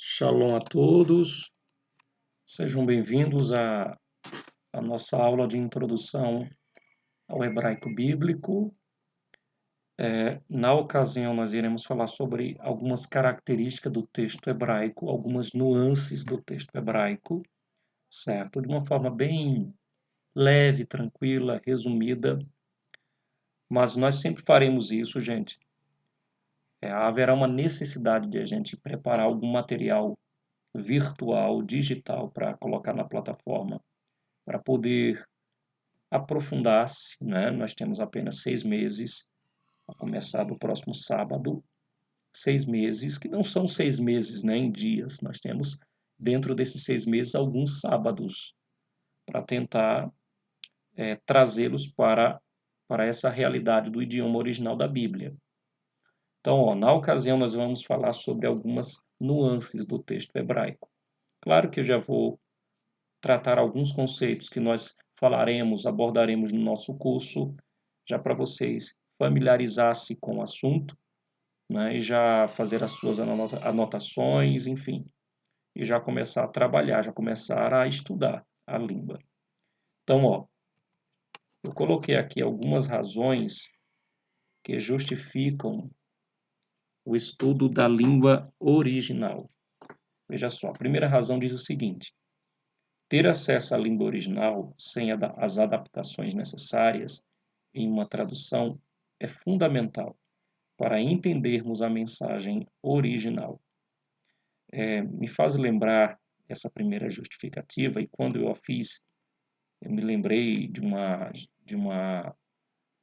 Shalom a todos, sejam bem-vindos à nossa aula de introdução ao hebraico bíblico. Na ocasião, nós iremos falar sobre algumas características do texto hebraico, algumas nuances do texto hebraico, certo? De uma forma bem leve, tranquila, resumida, mas nós sempre faremos isso, gente. Haverá uma necessidade de a gente preparar algum material virtual, digital, para colocar na plataforma, para poder aprofundar-se, né? Nós temos apenas 6 meses, a começar do próximo sábado, 6 meses, que não são 6 meses, né, em dias, nós temos dentro desses 6 meses alguns sábados, para tentar trazê-los para essa realidade do idioma original da Bíblia. Então, na ocasião, nós vamos falar sobre algumas nuances do texto hebraico. Claro que eu já vou tratar alguns conceitos que nós abordaremos no nosso curso, já para vocês familiarizar-se com o assunto, né, e já fazer as suas anotações, enfim, e já começar a trabalhar, já começar a estudar a língua. Então, eu coloquei aqui algumas razões que justificam o estudo da língua original. Veja só, a primeira razão diz o seguinte: ter acesso à língua original sem as adaptações necessárias em uma tradução é fundamental para entendermos a mensagem original. Me faz lembrar essa primeira justificativa, e quando eu a fiz, eu me lembrei de uma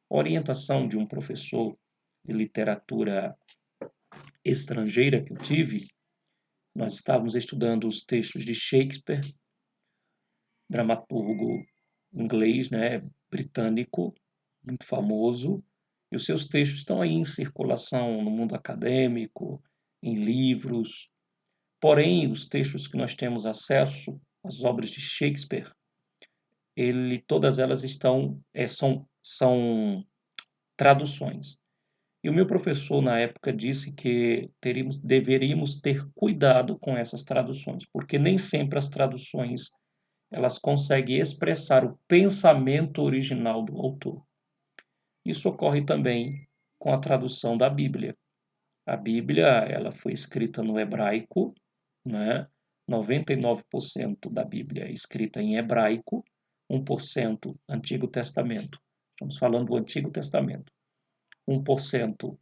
orientação de um professor de literatura estrangeira que eu tive. Nós estávamos estudando os textos de Shakespeare, dramaturgo inglês, né, britânico, muito famoso, e os seus textos estão aí em circulação no mundo acadêmico, em livros. Porém, os textos que nós temos acesso, as obras de Shakespeare, todas elas são traduções. E o meu professor, na época, disse que deveríamos ter cuidado com essas traduções, porque nem sempre as traduções elas conseguem expressar o pensamento original do autor. Isso ocorre também com a tradução da Bíblia. A Bíblia ela foi escrita no hebraico, né? 99% da Bíblia é escrita em hebraico, 1% Antigo Testamento. Estamos falando do Antigo Testamento. 1%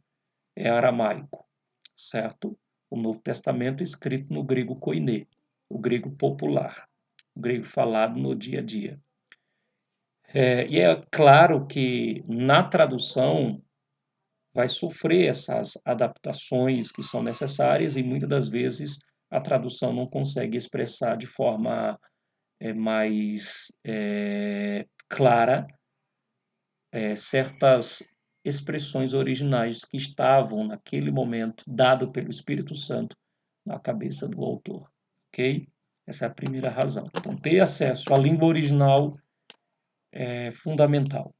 é aramaico, certo? O Novo Testamento é escrito no grego koiné, o grego popular, o grego falado no dia a dia. E é claro que na tradução vai sofrer essas adaptações que são necessárias e muitas das vezes a tradução não consegue expressar de forma mais clara certas expressões originais que estavam naquele momento dado pelo Espírito Santo na cabeça do autor, ok? Essa é a primeira razão. Então, ter acesso à língua original é fundamental.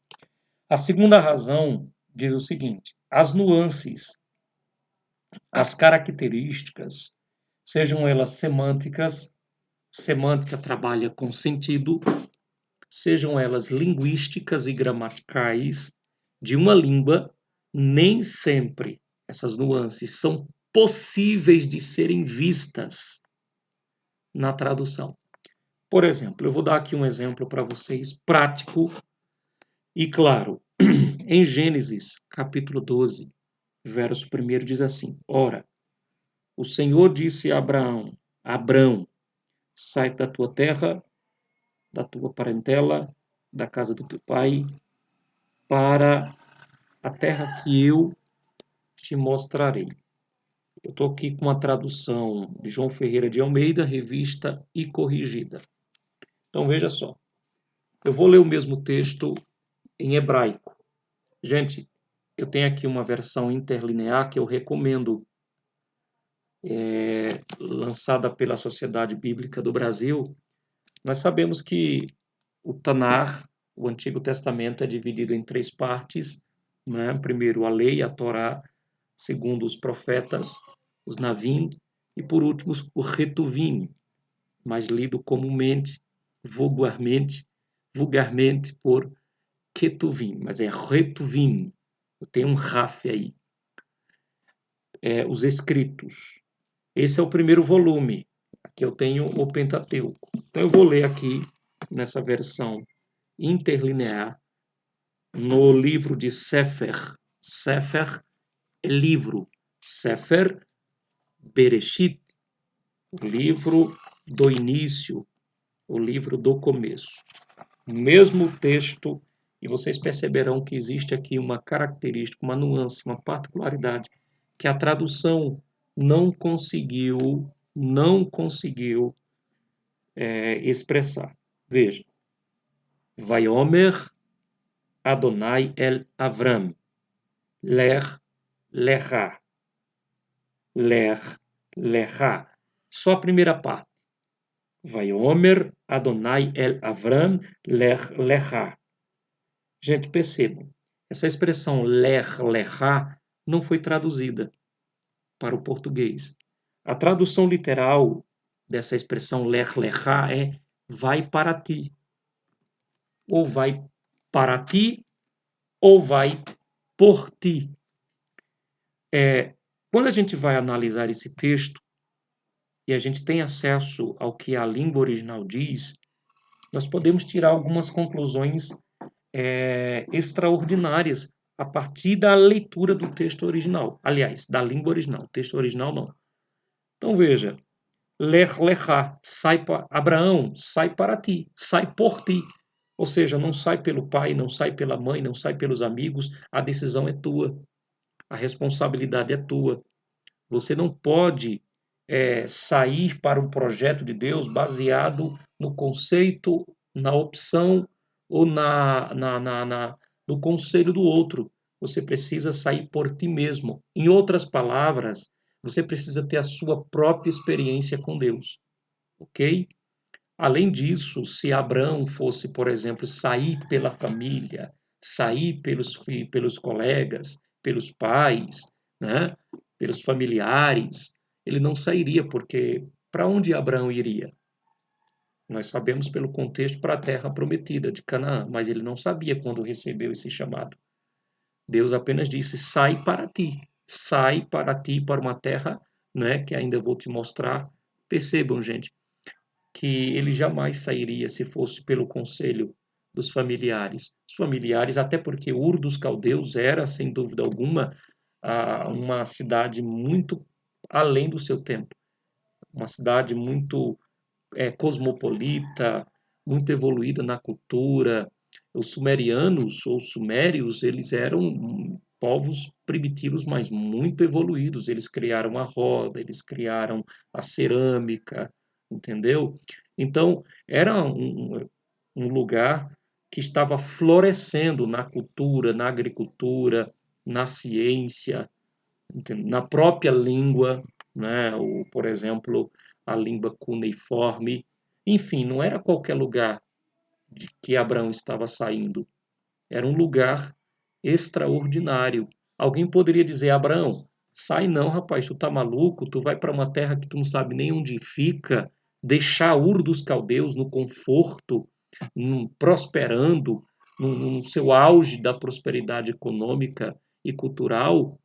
A segunda razão diz o seguinte: as nuances, as características, sejam elas semânticas, semântica trabalha com sentido, sejam elas linguísticas e gramaticais de uma língua, nem sempre essas nuances são possíveis de serem vistas na tradução. Por exemplo, eu vou dar aqui um exemplo para vocês, prático e claro. Em Gênesis, capítulo 12, verso 1 diz assim: Ora, o Senhor disse a Abrão, sai da tua terra, da tua parentela, da casa do teu pai, para a terra que eu te mostrarei. Eu estou aqui com uma tradução de João Ferreira de Almeida, revista e corrigida. Então veja só, eu vou ler o mesmo texto em hebraico. Gente, eu tenho aqui uma versão interlinear que eu recomendo, lançada pela Sociedade Bíblica do Brasil. Nós sabemos que o Tanar, o Antigo Testamento, é dividido em 3 partes, né? Primeiro, a lei, a Torá. Segundo, os profetas, os Navim. E por último, o Retuvim, mais lido comumente, vulgarmente por Ketuvim, mas é Retuvim. Tem um raf aí. Os escritos. Esse é o primeiro volume. Aqui eu tenho o Pentateuco. Então eu vou ler aqui nessa versão interlinear no livro de Sefer. Sefer é livro. Sefer Bereshit, o livro do início, o livro do começo. O mesmo texto, e vocês perceberão que existe aqui uma característica, uma nuance, uma particularidade, que a tradução não conseguiu expressar. Veja. Vaiomer Adonai el Avram, Ler Lecha. Ler Lecha. Só a primeira parte. Vaiomer Adonai el Avram, Ler Lecha. Gente, percebam, essa expressão Ler Lecha não foi traduzida para o português. A tradução literal dessa expressão Ler Lecha é vai para ti. Ou vai para ti, ou vai por ti. Quando a gente vai analisar esse texto, e a gente tem acesso ao que a língua original diz, nós podemos tirar algumas conclusões extraordinárias a partir da leitura do texto original. Aliás, da língua original. O texto original não. Então veja, Lech Lecha, Abraão, sai para ti, sai por ti. Ou seja, não sai pelo pai, não sai pela mãe, não sai pelos amigos, a decisão é tua, a responsabilidade é tua. Você não pode sair para um projeto de Deus baseado no conceito, na opção ou no conselho do outro. Você precisa sair por ti mesmo. Em outras palavras, você precisa ter a sua própria experiência com Deus. Ok? Além disso, se Abraão fosse, por exemplo, sair pela família, sair pelos colegas, pelos pais, né, pelos familiares, ele não sairia, porque para onde Abraão iria? Nós sabemos pelo contexto para a terra prometida de Canaã, mas ele não sabia quando recebeu esse chamado. Deus apenas disse: sai para ti para uma terra, né, que ainda vou te mostrar. Percebam, gente, que ele jamais sairia se fosse pelo conselho dos familiares. Os familiares, até porque Ur dos Caldeus era, sem dúvida alguma, uma cidade muito além do seu tempo. Uma cidade muito cosmopolita, muito evoluída na cultura. Os sumerianos, ou sumérios, eles eram povos primitivos, mas muito evoluídos. Eles criaram a roda, eles criaram a cerâmica, entendeu? Então, era um lugar que estava florescendo na cultura, na agricultura, na ciência, na própria língua, né? Ou, por exemplo, a língua cuneiforme. Enfim, não era qualquer lugar de que Abraão estava saindo. Era um lugar extraordinário. Alguém poderia dizer: Abraão, sai não, rapaz, tu tá maluco, tu vai para uma terra que tu não sabe nem onde fica, deixar Ur dos Caldeus no conforto, prosperando, no seu auge da prosperidade econômica e cultural,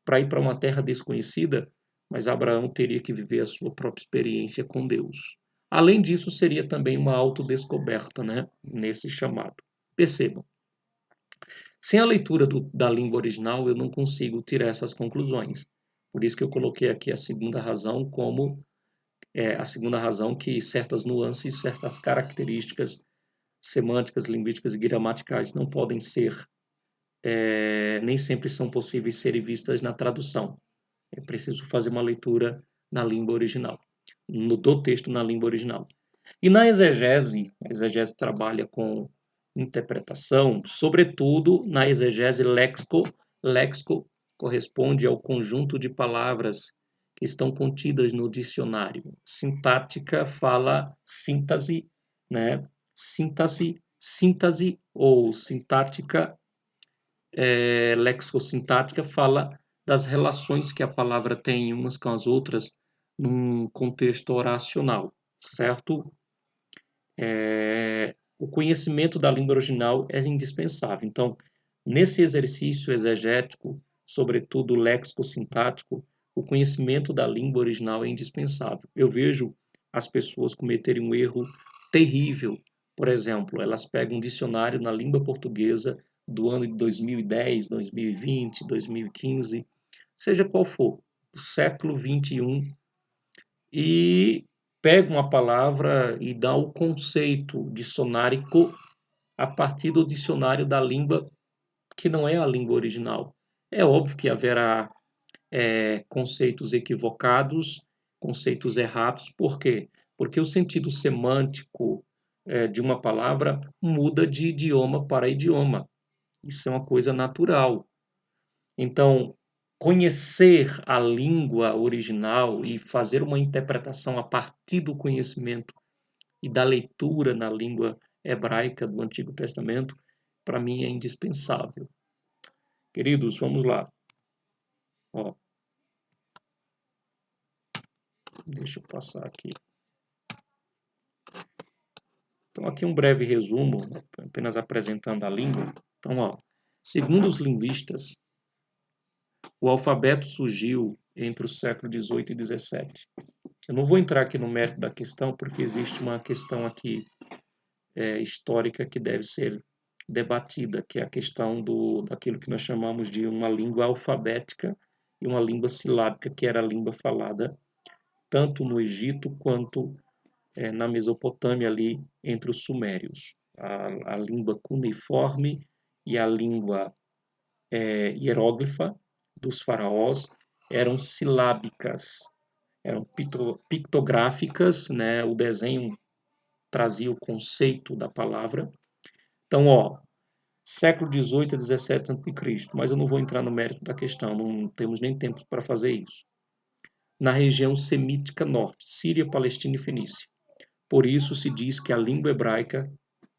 para ir para uma terra desconhecida, mas Abraão teria que viver a sua própria experiência com Deus. Além disso, seria também uma autodescoberta, né, nesse chamado. Percebam, sem a leitura da língua original, eu não consigo tirar essas conclusões. Por isso que eu coloquei aqui a segunda razão como a segunda razão que certas nuances, certas características semânticas, linguísticas e gramaticais não podem ser, nem sempre são possíveis serem vistas na tradução. É preciso fazer uma leitura na língua original, do texto na língua original. E na exegese, a exegese trabalha com interpretação, sobretudo na exegese léxico. Léxico corresponde ao conjunto de palavras que estão contidas no dicionário. Sintática fala síntese, né? Síntese ou sintática, lexicossintática fala das relações que a palavra tem umas com as outras num contexto oracional, certo? O conhecimento da língua original é indispensável. Então, nesse exercício exegético, sobretudo léxico-sintático, o conhecimento da língua original é indispensável. Eu vejo as pessoas cometerem um erro terrível. Por exemplo, elas pegam um dicionário na língua portuguesa do ano de 2010, 2020, 2015, seja qual for, do século 21, e pega uma palavra e dá o conceito dicionárico a partir do dicionário da língua que não é a língua original. É óbvio que haverá conceitos equivocados, conceitos errados. Por quê? Porque o sentido semântico de uma palavra muda de idioma para idioma. Isso é uma coisa natural. Então, conhecer a língua original e fazer uma interpretação a partir do conhecimento e da leitura na língua hebraica do Antigo Testamento, para mim é indispensável. Queridos, vamos lá. Ó, deixa eu passar aqui. Então, aqui um breve resumo, apenas apresentando a língua. Então, ó, segundo os linguistas, o alfabeto surgiu entre o século XVIII e XVII. Eu não vou entrar aqui no mérito da questão, porque existe uma questão aqui histórica que deve ser debatida, que é a questão daquilo que nós chamamos de uma língua alfabética e uma língua silábica, que era a língua falada tanto no Egito quanto na Mesopotâmia, ali entre os sumérios. A língua cuneiforme e a língua hieróglifa dos faraós eram silábicas, eram pictográficas, né? O desenho trazia o conceito da palavra. Então, ó, século XVIII a XVII a.C., mas eu não vou entrar no mérito da questão, não temos nem tempo para fazer isso. Na região semítica norte, Síria, Palestina e Fenícia. Por isso se diz que a língua hebraica,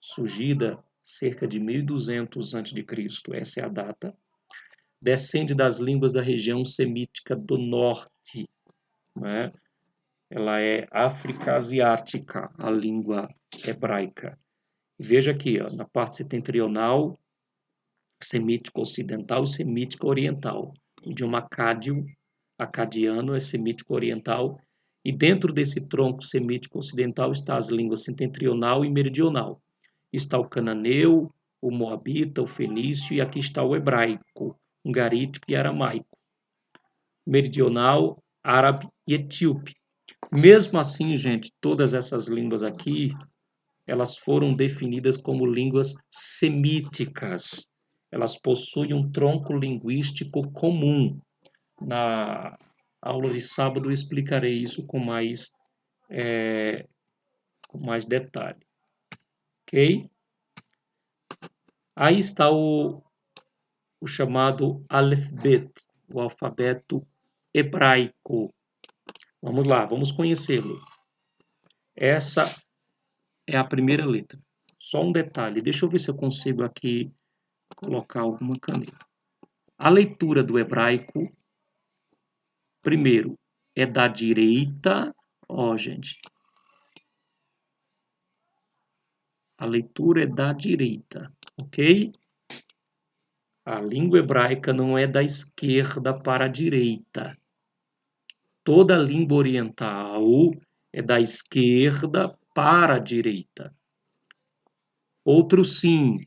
surgida cerca de 1200 a.C., essa é a data, descende das línguas da região semítica do norte, né? Ela é áfrica-asiática, a língua hebraica. Veja aqui, ó, na parte setentrional, semítico ocidental e semítico oriental. O idioma acadiano é semítico oriental, e dentro desse tronco semítico ocidental está as línguas setentrional e meridional. Está o cananeu, o moabita, o fenício, e aqui está o hebraico, ungarítico e aramaico. Meridional, árabe e etíope. Mesmo assim, gente, todas essas línguas aqui, elas foram definidas como línguas semíticas. Elas possuem um tronco linguístico comum. Na aula de sábado eu explicarei isso com mais detalhe. Ok? Aí está o chamado alfabet, o alfabeto hebraico. Vamos lá, vamos conhecê-lo. Essa é a primeira letra. Só um detalhe, deixa eu ver se eu consigo aqui colocar alguma caneta. A leitura do hebraico, primeiro, é da direita, ó, gente. A leitura é da direita, ok? A língua hebraica não é da esquerda para a direita. Toda a língua oriental é da esquerda para a direita. Outro sim,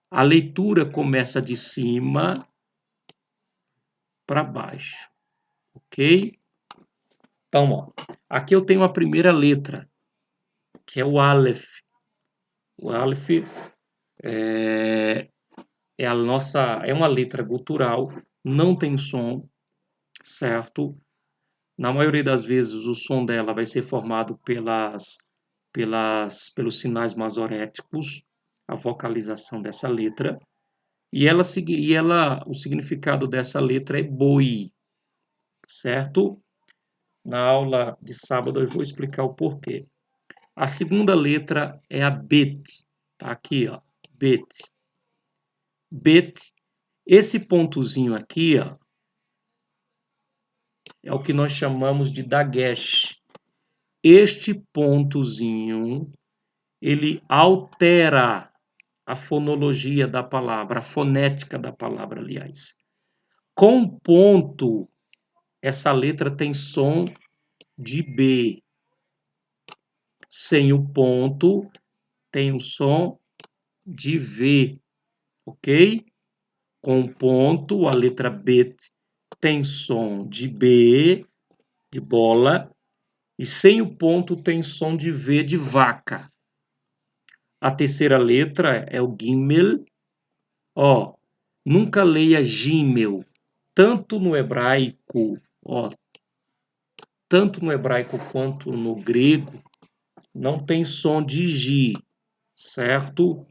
a leitura começa de cima para baixo, ok? Então, ó, aqui eu tenho a primeira letra, que é o Aleph. O Aleph é uma letra gutural, não tem som, certo? Na maioria das vezes o som dela vai ser formado pelos sinais masoréticos, a vocalização dessa letra. E o significado dessa letra é boi, certo? Na aula de sábado eu vou explicar o porquê. A segunda letra é a bet, tá aqui, ó, bet. Bet, esse pontozinho aqui, ó, é o que nós chamamos de dagesh. Este pontozinho, ele altera a fonologia da palavra, a fonética da palavra, aliás. Com ponto, essa letra tem som de B. Sem o ponto, tem o som de V, ok? Com ponto, a letra B tem som de B, de bola, e sem o ponto tem som de V, de vaca. A terceira letra é o Gimel. Ó, nunca leia Gimel, tanto no hebraico, ó, tanto no hebraico quanto no grego, não tem som de G, certo?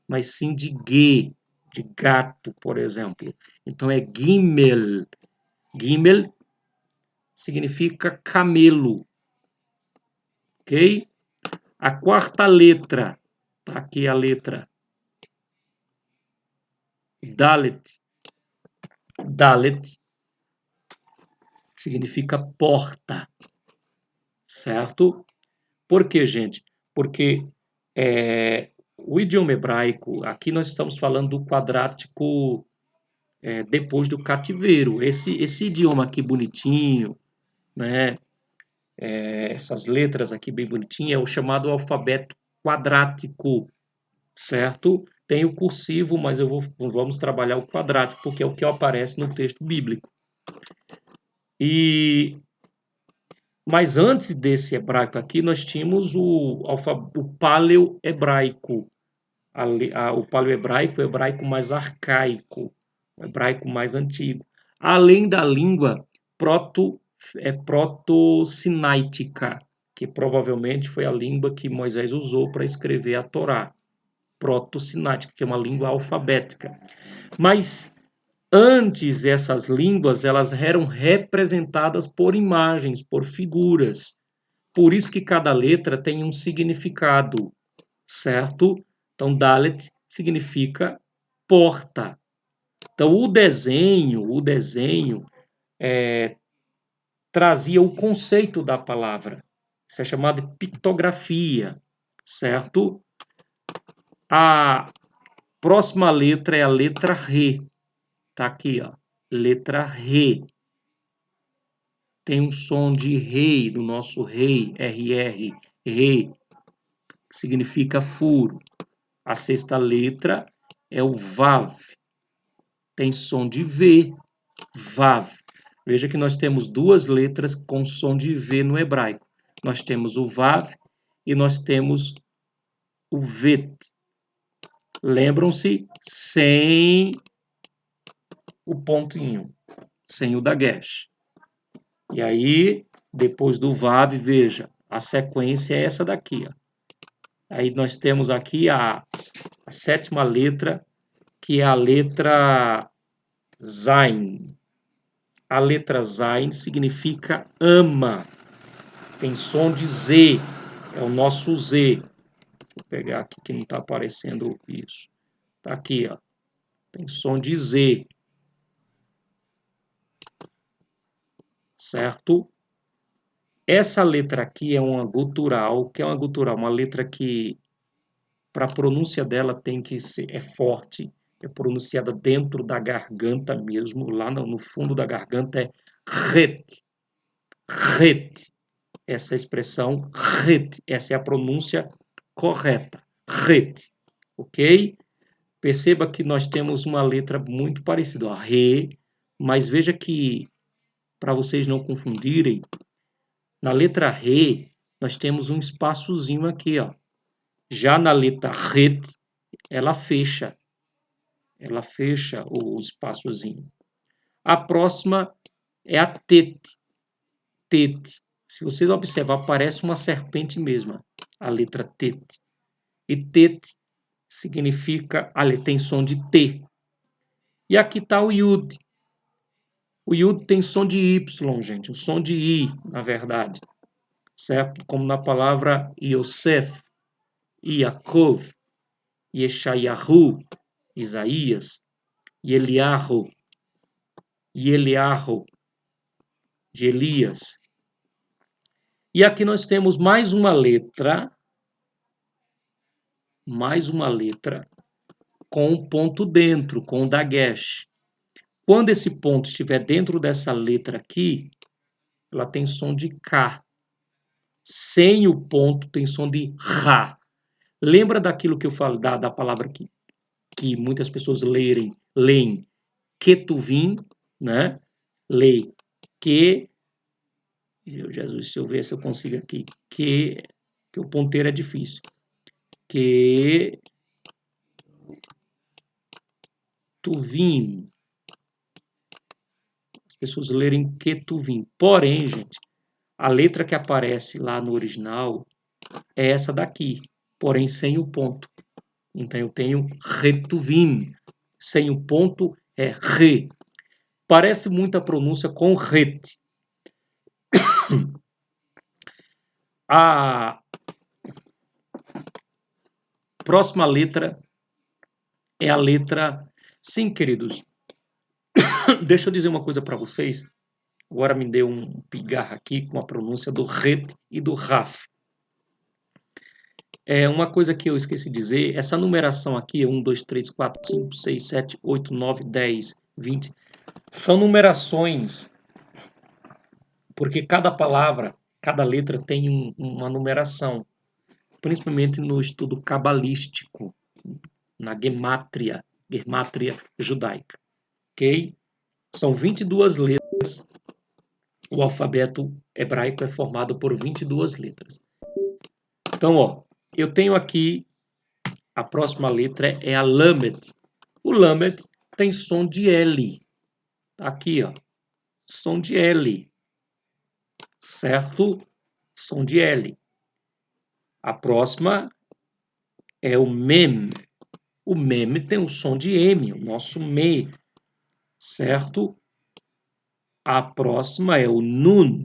Mas sim de G, de gato, por exemplo. Então é Gimel. Gimel significa camelo, ok? A quarta letra, tá aqui a letra Dalet. Dalet significa porta, certo? Por quê, gente? Porque o idioma hebraico, aqui nós estamos falando do quadrático depois do cativeiro. Esse idioma aqui bonitinho, né? Essas letras aqui bem bonitinhas, é o chamado alfabeto quadrático, certo? Tem o cursivo, mas vamos trabalhar o quadrático, porque é o que aparece no texto bíblico. Mas antes desse hebraico aqui, nós tínhamos o paleo-hebraico. O paleo-hebraico é o hebraico mais arcaico, o hebraico mais antigo. Além da língua proto-sinaítica, que provavelmente foi a língua que Moisés usou para escrever a Torá. Proto-sinática, que é uma língua alfabética. Mas antes, essas línguas elas eram representadas por imagens, por figuras. Por isso que cada letra tem um significado, certo? Então, Dalet significa porta. Então, o desenho trazia o conceito da palavra. Isso é chamado de pictografia, certo? A próxima letra é a letra Re. Tá aqui, ó. Letra Re. Tem um som de rei, do nosso rei, RR, rei, que significa furo. A sexta letra é o Vav. Tem som de V, Vav. Veja que nós temos duas letras com som de V no hebraico. Nós temos o Vav e nós temos o Vet. Lembram-se? Sem o pontinho, sem o dagesh. E aí, depois do Vav, veja, a sequência é essa daqui. Ó. Aí nós temos aqui a sétima letra, que é a letra Zain. A letra Zain significa ama. Tem som de Z, é o nosso Z. Vou pegar aqui que não está aparecendo isso. Está aqui, ó. Tem som de Z. Certo? Essa letra aqui é uma gutural, que é uma gutural, uma letra que, para a pronúncia dela, tem que ser forte, é pronunciada dentro da garganta mesmo, lá no fundo da garganta é ret, ret. Essa expressão ret, essa é a pronúncia correta, ret, ok? Perceba que nós temos uma letra muito parecida, ó, re, mas veja que, para vocês não confundirem, na letra Re, nós temos um espaçozinho aqui, ó. Já na letra Ret, ela fecha o espaçozinho. A próxima é a Tet. Tet. Se vocês observar, parece uma serpente mesmo, a letra Tet. E Tet significa, ali tem som de T. E aqui está o Yud. O Yud tem som de Y, gente, o som de I, na verdade. Certo? Como na palavra Yosef, Yaakov, Yeshayahu, Isaías, Eliahu, de Elias. E aqui nós temos mais uma letra com um ponto dentro, com o dagesh. Quando esse ponto estiver dentro dessa letra aqui, ela tem som de K. Sem o ponto, tem som de Ra. Lembra daquilo que eu falo, da palavra que muitas pessoas leem Ketuvim, né? Lê que... Jesus, se eu ver se eu consigo aqui. Que o ponteiro é difícil. Ketuvim. As pessoas lerem Ketuvim. Porém, gente, a letra que aparece lá no original é essa daqui, porém sem o ponto. Então eu tenho Retuvim. Sem o ponto é Re. Parece muito a pronúncia com Ret. A próxima letra é a letra... Sim, queridos. Deixa eu dizer uma coisa para vocês. Agora me deu um pigarro aqui com a pronúncia do Ret e do Raf. Uma coisa que eu esqueci de dizer, essa numeração aqui, 1, 2, 3, 4, 5, 6, 7, 8, 9, 10, 20, são numerações, porque cada palavra, cada letra tem uma numeração, principalmente no estudo cabalístico, na gemátria judaica, ok? São 22 letras, o alfabeto hebraico é formado por 22 letras. Então, ó, eu tenho aqui, a próxima letra é a Lamed. O Lamed tem som de L. Aqui, ó, som de L. Certo? Som de L. A próxima é o Mem. O Mem tem o som de M, o nosso Me. Certo? A próxima é o Nun.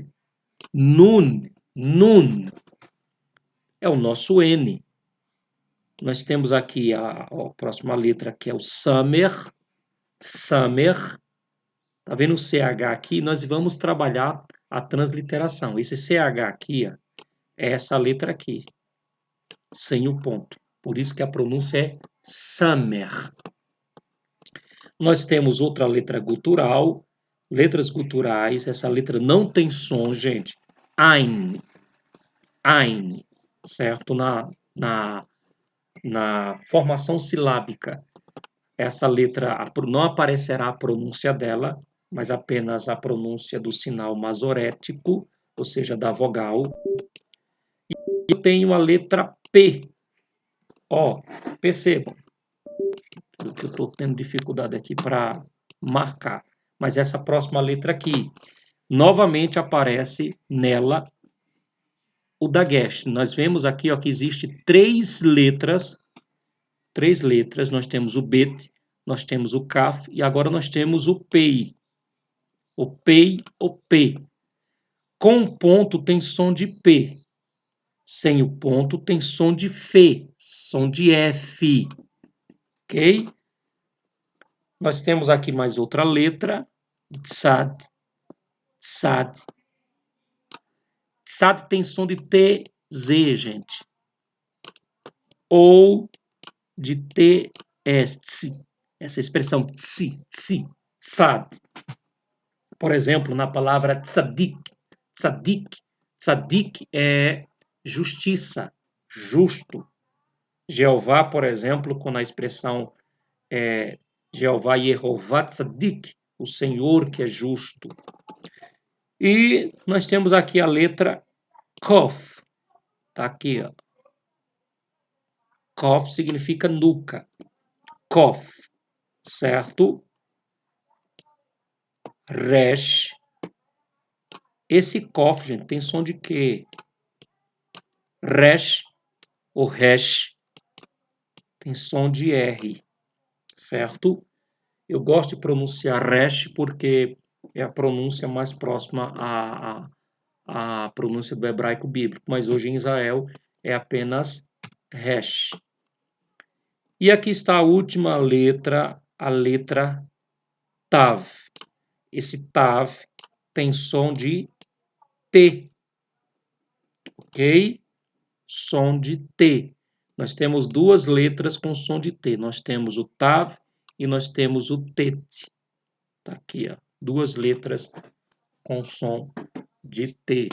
Nun. Nun. É o nosso N. Nós temos aqui a próxima letra, que é o Samer. Samer. Tá vendo o CH aqui? Nós vamos trabalhar a transliteração. Esse CH aqui, ó, é essa letra aqui, sem o ponto. Por isso que a pronúncia é Samer. Nós temos outra letra gutural, letras guturais. Essa letra não tem som, gente. Ain. Ain. Certo? Na formação silábica, essa letra não aparecerá a pronúncia dela, mas apenas a pronúncia do sinal masorético, ou seja, da vogal. E eu tenho a letra P. Ó, percebam que eu estou tendo dificuldade aqui para marcar. Mas essa próxima letra aqui, novamente aparece nela o dagesh. Nós vemos aqui, ó, que existe três letras. Nós temos o bet, nós temos o kaf e agora nós temos o pei. O pei, o p. Com ponto tem som de p. Sem o ponto tem som de fe, som de f. Ok? Nós temos aqui mais outra letra, tsad. Tsad. Tsad tem som de tz, gente. Ou de ts. Essa expressão tsi, tsi, tsad. Por exemplo, na palavra tzadik. Tzadik. Tzadik é justiça, justo. Jeová, por exemplo, com a expressão Jeová Yehová Tzadik, o Senhor que é justo. E nós temos aqui a letra Kof. Tá aqui, ó. Kof significa nuca. Kof, certo? Resh. Esse Kof, gente, tem som de quê? Resh ou Resh tem som de R, certo? Eu gosto de pronunciar Resh porque é a pronúncia mais próxima à pronúncia do hebraico bíblico, mas hoje em Israel é apenas Resh. E aqui está a última letra, a letra Tav. Esse Tav tem som de T, ok? Som de T. Nós temos duas letras com som de T. Nós temos o TAV e nós temos o TET. Tá aqui, ó, duas letras com som de T.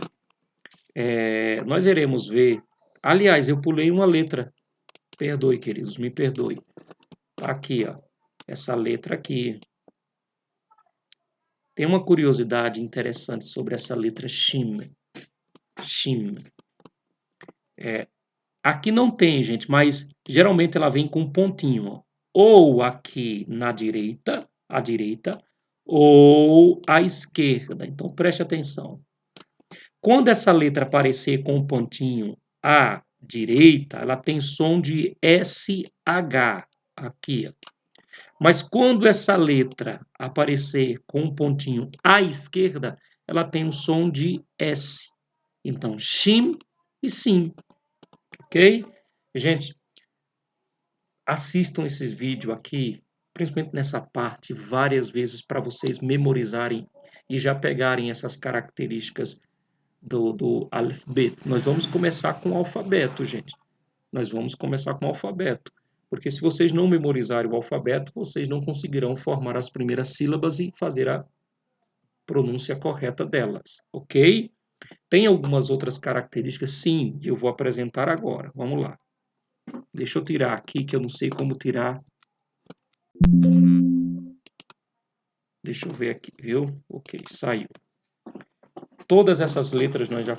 Nós iremos ver... Aliás, eu pulei uma letra. Perdoe, queridos, me perdoe. Tá aqui, ó, essa letra aqui. Tem uma curiosidade interessante sobre essa letra Shim. Shim. Aqui não tem, gente, mas geralmente ela vem com um pontinho, ó. Ou aqui na direita, à direita, ou à esquerda. Então preste atenção. Quando essa letra aparecer com um pontinho à direita, ela tem som de SH aqui, ó. Mas quando essa letra aparecer com um pontinho à esquerda, ela tem um som de S. Então, Shim e Sim. Ok? Gente, assistam esse vídeo aqui, principalmente nessa parte, várias vezes para vocês memorizarem e já pegarem essas características do alfabeto. Nós vamos começar com o alfabeto, gente. Nós vamos começar com o alfabeto. Porque se vocês não memorizarem o alfabeto, vocês não conseguirão formar as primeiras sílabas e fazer a pronúncia correta delas, ok? Tem algumas outras características, sim, eu vou apresentar agora. Vamos lá. Deixa eu tirar aqui, que eu não sei como tirar. Deixa eu ver aqui, viu? Ok, saiu. Todas essas letras nós já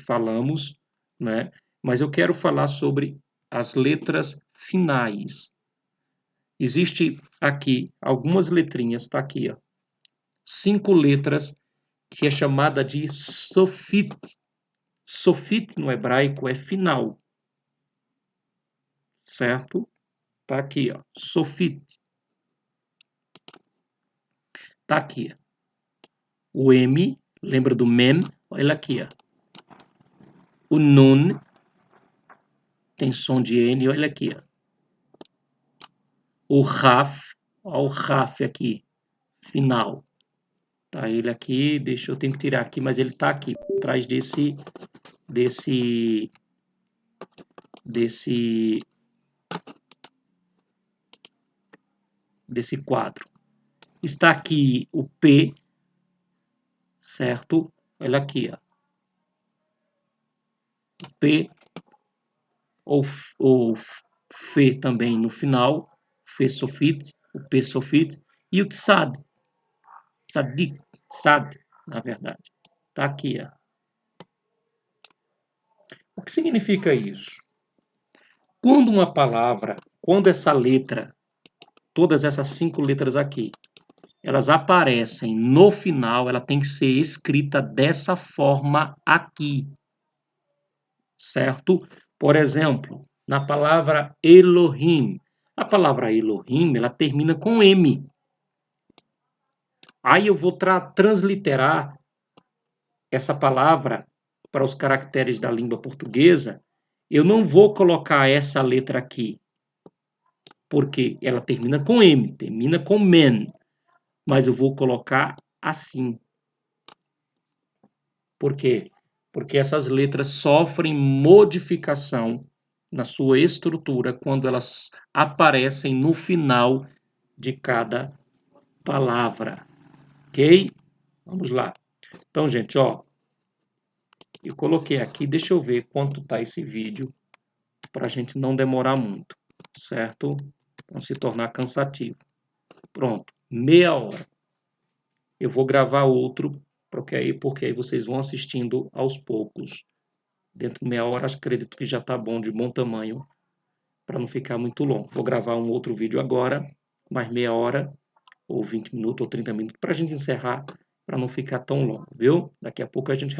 falamos, né? Mas eu quero falar sobre as letras finais. Existe aqui algumas letrinhas, tá aqui, ó. 5 letras que é chamada de sofit. Sofit no hebraico é final. Certo? Tá aqui, ó. Sofit. Tá aqui, ó. O M, lembra do mem? Olha aqui, ó. O nun tem som de N, olha aqui, ó. O Raf, ó, o Raf aqui, final. Tá ele aqui, deixa eu tenho que tirar aqui, mas ele tá aqui, atrás desse quadro. Está aqui o P, certo? Olha aqui, ó. O P, ou Fê também no final, Fê Sofit, o P Sofit, e o Tsad, Tzadik, Sad, na verdade. Tá aqui, ó. O que significa isso? Quando uma palavra, quando essa letra, todas essas 5 letras aqui, elas aparecem no final, ela tem que ser escrita dessa forma aqui, certo? Por exemplo, na palavra Elohim, a palavra Elohim, ela termina com M. Aí eu vou transliterar essa palavra para os caracteres da língua portuguesa. Eu não vou colocar essa letra aqui, porque ela termina com M, termina com men, mas eu vou colocar assim. Por quê? Porque essas letras sofrem modificação na sua estrutura quando elas aparecem no final de cada palavra, ok? Vamos lá. Então, gente, ó, eu coloquei aqui, deixa eu ver quanto tá esse vídeo, para a gente não demorar muito, certo? Não se tornar cansativo. Pronto, meia hora. Eu vou gravar outro, porque aí vocês vão assistindo aos poucos. Dentro de meia hora, acredito que já está bom, de bom tamanho, para não ficar muito longo. Vou gravar um outro vídeo agora, mais meia hora, ou 20 minutos, ou 30 minutos, para a gente encerrar, para não ficar tão longo, viu? Daqui a pouco a gente